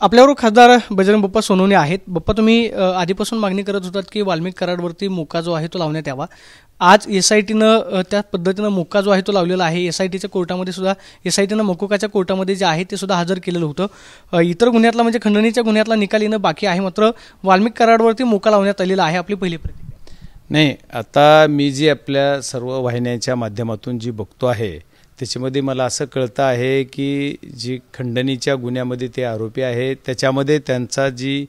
आपल्यावर खासदार बजरंग बाप्पा सोनवणे आहेत। बाप्पा, तुम्ही आधीपासून मागणी करत होतात की वाल्मिक कराडवरती मोका जो आहे तो लावण्यात यावा। आज एसआयटीनं त्या पद्धतीनं मोका जो आहे तो लावलेला आहे। एसआयटीच्या कोर्टामध्ये सुद्धा एसआयटीनं मोकोकाच्या कोर्टामध्ये जे आहे ते सुद्धा हजर केलेलं होतं। इतर गुन्ह्यातला म्हणजे खंडणीच्या गुन्ह्यातला निकाल येणं बाकी आहे, मात्र वाल्मिक कराडवरती मोका लावण्यात आलेला आहे। आपली पहिली प्रतिक्रिया? नाही, आता मी जी आपल्या सर्व वाहिन्यांच्या माध्यमातून जी बघतो आहे त्याच्यामध्ये मला असं कळतं आहे की जी खंडणीच्या गुन्ह्यामध्ये ते आरोपी आहेत त्याच्यामध्ये त्यांचा जी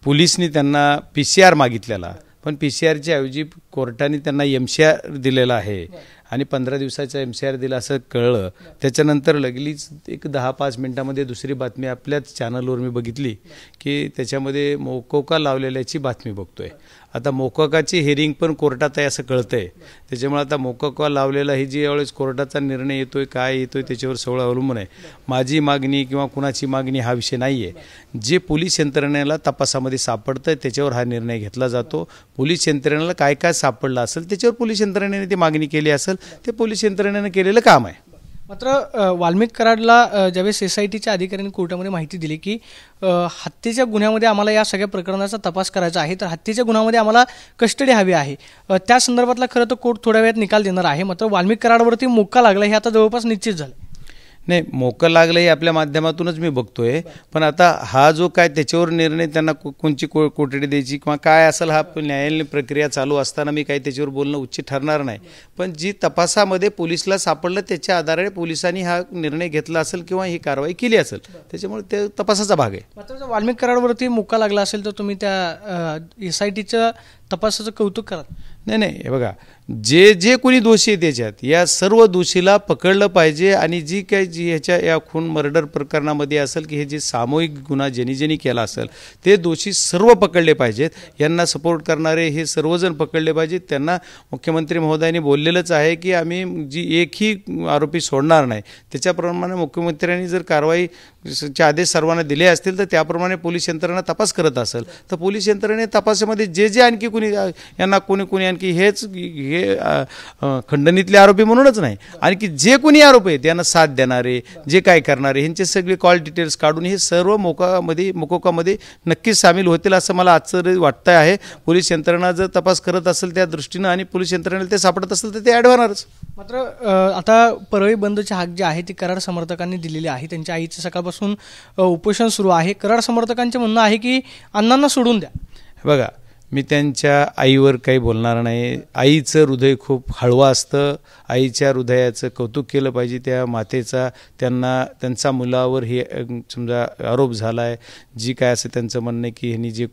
पोलिसनी त्यांना PCR मागितलेला, पण PCRच्या ऐवजी कोर्टाने त्यांना MCR दिलेला आहे आणि 15 दिवसाचा MCR दिला असं कळलं। त्याच्यानंतर लगेच एक 10-5 मिनिटांमध्ये दुसरी बातमी आपल्याच चॅनलवर मी बघितली की त्याच्यामध्ये मोकोका लावलेल्याची बातमी बघतोय। आता मोकोकाची हिअरिंग पण कोर्टात आहे असं कळतंय, त्याच्यामुळे आता मोकोका लावलेला ही जी यावेळेस कोर्टाचा निर्णय येतोय काय येतोय त्याच्यावर सगळं अवलंबून आहे। माझी मागणी किंवा कुणाची मागणी हा विषय नाही आहे। जे पोलीस यंत्रणेला तपासामध्ये सापडतं त्याच्यावर हा निर्णय घेतला जातो। पोलीस यंत्रणेला काय काय सापडलं असेल त्याच्यावर पोलीस यंत्रणेने ती मागणी केली असेल ते पोलीस यंत्रणेने केलेलं काम आहे। मात्र वाल्मिक कराडला ज्यावेळेस एसआयटीच्या अधिकाऱ्यांनी कोर्टामध्ये माहिती दिली की हत्येच्या गुन्ह्यामध्ये आम्हाला या सगळ्या प्रकरणाचा तपास करायचा आहे, तर हत्येच्या गुन्ह्यामध्ये आम्हाला कस्टडी हवी आहे, त्या संदर्भातला खरं तर कोर्ट थोड्या वेळात निकाल देणार आहे। मात्र वाल्मिक कराडवरती मोका लागला हे आता जवळपास निश्चित झालं। नाही, मोकं लागलं हे आपल्या माध्यमातूनच मी बघतोय, पण आता हा जो काय त्याच्यावर निर्णय त्यांना कोणची कोठडी द्यायची किंवा काय असेल हा न्यायालयीन प्रक्रिया चालू असताना मी काही त्याच्यावर बोलणं उचित ठरणार नाही। पण जी तपासामध्ये पोलिसला सापडलं त्याच्या आधारे पोलिसांनी हा निर्णय घेतला असेल किंवा ही कारवाई केली असेल, त्याच्यामुळे ते तपासाचा भाग आहे। मात्र जर वाल्मिक कराडवरती मोका लागला असेल तर तुम्ही त्या एसआयटीच्या तपासाचं कौतुक करा? नाही, हे बघा, जे जे कोणी दोषी आहे त्याच्यात या सर्व दोषीला पकडलं पाहिजे आणि जी काही जी ह्याच्या या खून मर्डर प्रकरणामध्ये असेल की हे जे सामूहिक गुन्हा ज्यांनी केला असेल ते दोषी सर्व पकडले पाहिजेत। यांना सपोर्ट करणारे हे सर्वजण पकडले पाहिजेत। त्यांना मुख्यमंत्री महोदयांनी बोललेलंच आहे की आम्ही जी एकही आरोपी सोडणार नाही। त्याच्याप्रमाणे मुख्यमंत्र्यांनी जर कारवाईचे आदेश सर्वांना दिले असतील तर त्याप्रमाणे पोलीस यंत्रणा तपास करत असेल तर पोलीस यंत्रणेने तपासामध्ये जे जे आणखी कोणी यांना कोणी आणखी हे खंडणीतले आरोपी म्हणूनच नाही, आणखी जे कोणी आरोपी आहेत त्यांना साथ देणारे जे काय करणारे ह्यांचे सगळे कॉल डिटेल्स काढून हे सर्व मोकोकामध्ये नक्कीच सामील होतील असं मला आश्चर्य वाटतं आहे। पोलीस यंत्रणा जर तपास करत असेल त्या दृष्टीनं आणि पोलीस यंत्रणेला ते सापडत असेल तर ते ॲड होणारच। मात्र आता परळी बंदची हाक जी आहे ती कराड समर्थकांनी दिलेली आहे। त्यांच्या आईचं सकाळपासून उपोषण सुरू आहे। कराड समर्थकांचे म्हणणं आहे की अण्णांना सोडून द्या। बघा, मी त्यांच्या आईवर काही बोलणार नाही। आईचं हृदय खूप हळवं असतं, आईच्या हृदयाचं कौतुक केलं पाहिजे। त्या मातेचा त्यांचा मुलावर हे समजा आरोप झाला आहे, जी काय असं त्यांचं म्हणणं की ह्यांनी जे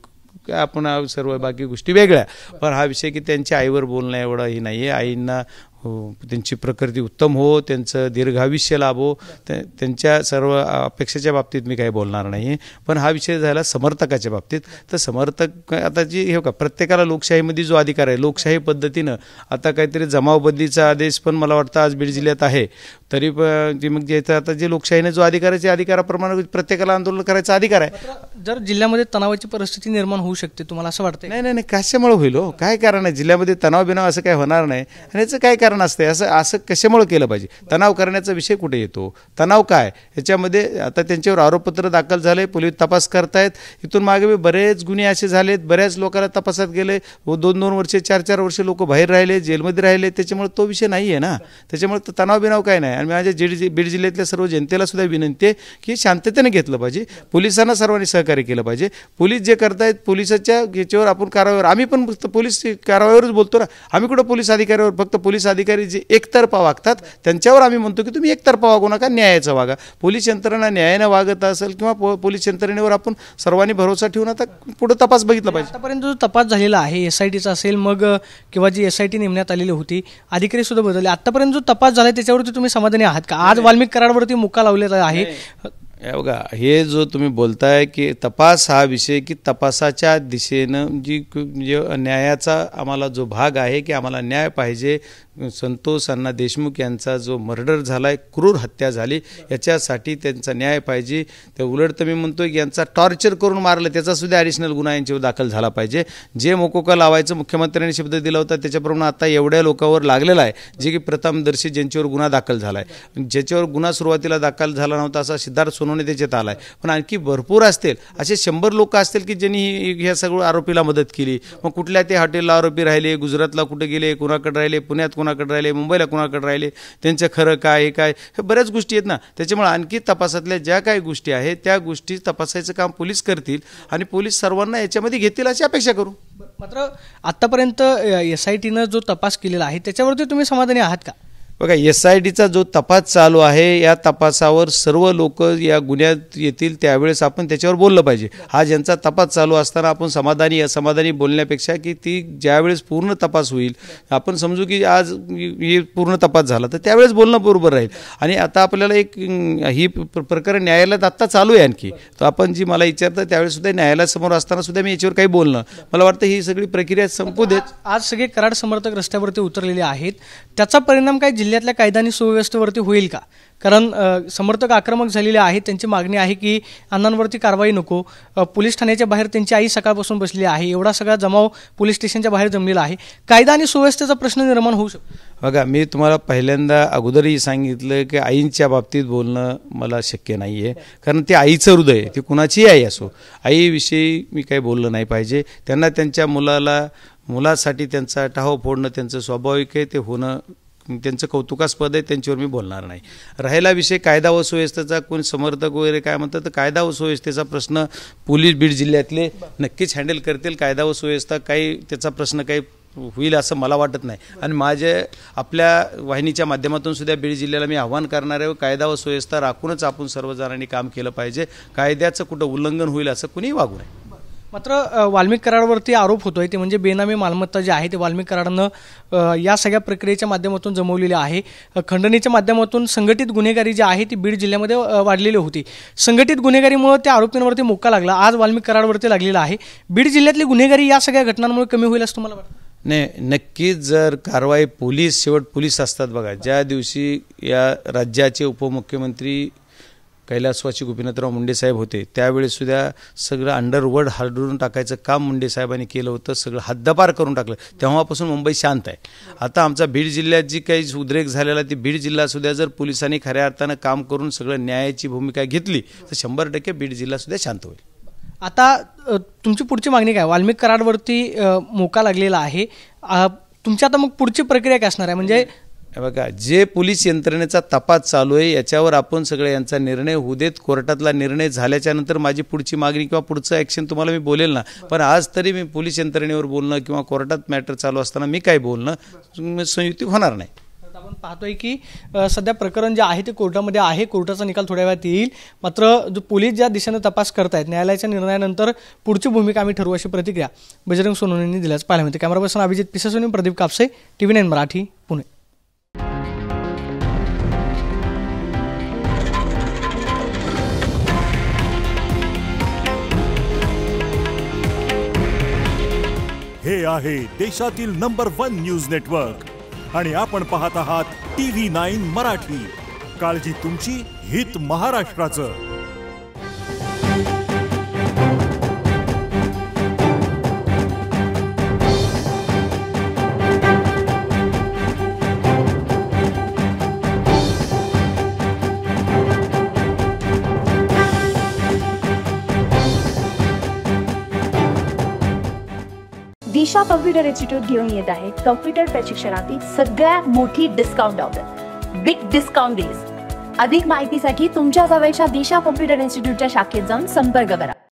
आपण सर्व बाकी गोष्टी वेगळ्या, पण हा विषय की त्यांच्या आईवर बोलणं एवढा ही नाही आहे। आईंना त्यांची प्रकृती उत्तम हो, त्यांचं दीर्घायुष्य लाभो, त्यांच्या सर्व अपेक्षेच्या बाबतीत मी काही बोलणार नाही। पण हा विषय झाला समर्थकाच्या बाबतीत, तर समर्थक आता जी हे का प्रत्येकाला लोकशाहीमध्ये जो अधिकार आहे लोकशाही पद्धतीनं आता काहीतरी जमावबंदीचा आदेश पण मला वाटतं आज बीड जिल्ह्यात आहे, तरी पण मग जे आता जे लोकशाहीने जो अधिकार आहे त्या अधिकाराप्रमाणे प्रत्येकाला आंदोलन करायचा अधिकार आहे। जर जिल्ह्यामध्ये तणावाची परिस्थिती निर्माण होऊ शकते तुम्हाला असं वाटतं? नाही, कशामुळे होईल हो? काय कारण आहे? जिल्ह्यामध्ये तणाव बिनाव असं काय होणार नाही आणि याचं काय कारण असते? असं कशामुळे केलं पाहिजे? तणाव करण्याचा विषय कुठे येतो? तणाव काय ह्याच्यामध्ये? आता त्यांच्यावर आरोपपत्र दाखल झाले, पोलीस तपास करतायत। इथून मागे बरेच गुन्हे असे झालेत, बऱ्याच लोकांना तपासात गेले, 2-2 वर्षे 4-4 वर्षे लोक बाहेर राहिले, जेलमध्ये राहिले, त्याच्यामुळे तो विषय नाही आहे ना। त्याच्यामुळे तणाव बिनाव काय नाही। आणि माझ्या बीड जिल्ह्यातल्या सर्व जनतेला सुद्धा विनंती आहे की शांततेने घेतलं पाहिजे, पोलिसांना सर्वांनी सहकार्य केलं पाहिजे। पोलीस जे करतायत पोलिसाच्या याच्यावर आपण कारवाईवर, आम्ही पण फक्त पोलीस कारवाईवरच बोलतो ना, आम्ही कुठं पोलीस अधिकाऱ्यावर? फक्त पोलीस अधिकारी जे एकतर्फा वागतात त्यांच्यावर आम्ही म्हणतो की तुम्ही एकतर्फा वागू नका, न्यायाचं वागा। पोलीस यंत्रणा न्यायाने वागत असेल किंवा पोलीस यंत्रणेवर आपण सर्वांनी भरोसा ठेवून आता पुढे तपास बघितला पाहिजे। आतापर्यंत जो तपास झालेला आहे एसआयटीचा असेल मग किंवा जी एसआयटी नेमण्यात आलेली होती, अधिकारी सुद्धा बदलले, आतापर्यंत जो तपास झाला त्याच्यावरती तुम्ही समाधानी आहात का? आज वाल्मिक कराडवरती मोका लावलेला आहे। बघा, हे जो तुम्ही बोलताय की तपास हा विषय की तपासाच्या दिशेनं जी न्यायाचा आम्हाला जो भाग आहे की आम्हाला न्याय पाहिजे, संतोष अण्णा देशमुख यांचा जो मर्डर झाला आहे, क्रूर हत्या झाली, याच्यासाठी त्यांचा न्याय पाहिजे. तर उलट तर मी म्हणतोय की यांचा टॉर्चर करून मारलं त्याचासुद्धा ॲडिशनल गुन्हा यांच्यावर दाखल झाला पाहिजे. जे मोकोका लावायचं मुख्यमंत्र्यांनी शब्द दिला होता त्याच्याप्रमाणे आता एवढ्या लोकांवर लागलेला आहे जे की प्रथमदर्शी ज्यांच्यावर गुन्हा दाखल झाला आहे. ज्याच्यावर गुन्हा सुरुवातीला दाखल झाला नव्हता असा सिद्धार्थ सोनवणे त्याच्यात आला आहे. पण आणखी भरपूर असतील, असे 100 लोक असतील की ज्यांनी ह्या सगळं आरोपीला मदत केली. मग कुठल्या ते हॉटेलला आरोपी राहिले, गुजरातला कुठे गेले, कुणाकडे राहिले, पुण्यात कुणाकडे राहिले, मुंबईला कुणाकडे राहिले, त्यांचं खरं काय, हे काय, हे बऱ्याच गोष्टी आहेत ना. त्याच्यामुळे आणखी तपासातल्या ज्या काही गोष्टी आहेत त्या गोष्टी तपासायचं काम पोलीस करतील आणि पोलीस सर्वांना याच्यामध्ये घेतील अशी अपेक्षा करू. मात्र आतापर्यंत SITनं जो तपास केलेला आहे त्याच्यावरती तुम्ही समाधानी आहात का? बघा, SITचा जो तपास चालू आहे या तपासावर सर्व लोक या गुन्ह्यात येतील त्यावेळेस आपण त्याच्यावर बोललं पाहिजे. हा ज्यांचा तपास चालू असताना आपण समाधानी असमाधानी बोलण्यापेक्षा की ती ज्यावेळेस पूर्ण तपास होईल, आपण समजू की आज हे पूर्ण तपास झाला तर त्यावेळेस बोलणं बरोबर राहील. आणि आता आपल्याला एक ही प्रकरण न्यायालयात आत्ता चालू आहे आणखी, तर आपण जी मला विचारतं त्यावेळेस सुद्धा न्यायालयासमोर असताना सुद्धा मी याच्यावर काही बोलणं, मला वाटतं ही सगळी प्रक्रिया संपू देत. आज सगळे कराड समर्थक रस्त्यावरती उतरलेले आहेत, त्याचा परिणाम काय जिल्ह्यातल्या कायदा आणि सुव्यवस्थेवरती होईल का? कारण समर्थक आक्रमक झालेले आहेत, त्यांची मागणी आहे की अण्णांवरती कारवाई नको. पोलीस ठाण्याच्या बाहेर त्यांची आई सकाळपासून बसली आहे, एवढा सगळा जमाव पोलीस स्टेशनच्या बाहेर जमलेला आहे. कायदा आणि सुव्यवस्थेचा प्रश्न निर्माण होऊ शकतो. बघा, मी तुम्हाला पहिल्यांदा अगोदरही सांगितलं की आईंच्या बाबतीत बोलणं मला शक्य नाही आहे, कारण ते आईचं हृदय आहे, ती कुणाचीही आई असो. आईविषयी मी काही बोललं नाही पाहिजे. त्यांना त्यांच्या मुलासाठी त्यांचा टाहो फोडणं त्यांचं स्वाभाविक आहे, ते होणं त्यांचं कौतुकास्पद आहे, त्यांच्यावर मी बोलणार नाही. राहिला विषय कायदा व सुव्यवस्थेचा, कोणी समर्थक वगैरे काय म्हणतात, तर कायदा व सुव्यवस्थेचा प्रश्न पोलीस बीड जिल्ह्यातले नक्कीच हँडल करतील. कायदा व सुव्यवस्था काही त्याचा प्रश्न काही होईल असं मला वाटत नाही. आणि आपल्या वाहिनीच्या माध्यमातून सुद्धा बीड जिल्ह्याला मी आव्हान करणार आहे, कायदा व सुव्यवस्था राखूनच आपण सर्वजणांनी काम केलं पाहिजे. कायद्याचं कुठं उल्लंघन होईल असं कुणीही वागू नये. मात्र वाल्मिक कराडवरती आरोप होतोय ते म्हणजे बेनामी मालमत्ता जी आहे ते वाल्मिक कराडनं या सगळ्या प्रक्रियेच्या माध्यमातून जमवलेली आहे. खंडणीच्या माध्यमातून संघटित गुन्हेगारी जी आहे ती बीड जिल्ह्यामध्ये वाढलेली होती. संघटित गुन्हेगारीमुळे त्या आरोपींवरती मोक्का लागला, आज वाल्मिक कराडवरती लागलेला आहे. बीड जिल्ह्यातली गुन्हेगारी या सगळ्या घटनांमुळे कमी होईल असं तुम्हाला वाटतं? नाही, नक्कीच जर कारवाई शेवट पोलीस असतात. बघा, ज्या दिवशी या राज्याचे उपमुख्यमंत्री कैलासवासी गोपीनाथराव मुंडे साहेब होते त्यावेळेस सुद्धा सगळं अंडरवर्ल्ड हादरून टाकायचं काम मुंडे साहेबांनी केलं होतं, सगळं हद्दपार करून टाकलं. तेव्हापासून मुंबई शांत आहे. आता आमचा बीड जिल्ह्यात जी काही उद्रेक झालेला ती बीड जिल्हासुद्धा जर पोलिसांनी खऱ्या अर्थानं काम करून सगळं न्यायाची भूमिका घेतली तर 100% बीड जिल्हासुद्धा शांत होईल. आता तुमची पुढची मागणी काय? वाल्मिक कराडवरती मोका लागलेला आहे, तुमची आता मग पुढची प्रक्रिया काय असणार आहे? म्हणजे बघा, जे पोलीस यंत्रणेचा तपास चालू आहे याच्यावर आपण सगळे यांचा निर्णय होऊ देत. कोर्टातला निर्णय झाल्याच्या नंतर माझी पुढची मागणी किंवा पुढचं ॲक्शन तुम्हाला मी बोलेल ना. पण आज तरी मी पोलीस यंत्रणेवर बोलणं किंवा कोर्टात मॅटर चालू असताना मी काय बोलणं संयुक्तिक होणार नाही. आपण पाहतोय की सध्या प्रकरण जे आहे ते कोर्टामध्ये आहे, कोर्टाचा निकाल थोड्या वेळात येईल. मात्र जो पोलीस ज्या दिशेने तपास करतायत न्यायालयाच्या निर्णयानंतर पुढची भूमिका आम्ही ठरवू अशी प्रतिक्रिया बजरंग सोनवणेंनी दिल्याच पाहायला मिळते. कॅमेरा पर्सन अभिजित पिसासोनी, प्रदीप कापसे, TV9 मराठी, पुणे. हे आहे देशातील नंबर 1 न्यूज नेटवर्क आणि आपण पाहत आहात TV9 मराठी. काळजी तुमची, हित महाराष्ट्राचं. दिशा कॉम्प्युटर इन्स्टिट्यूट घेऊन येत आहे कॉम्प्युटर प्रशिक्षणातील सगळ्यात मोठी discount offer, big discount days. अधिक माहितीसाठी तुमच्या जवळच्या दिशा कॉम्प्युटर इन्स्टिट्यूटच्या शाखेत जाऊन संपर्क करा.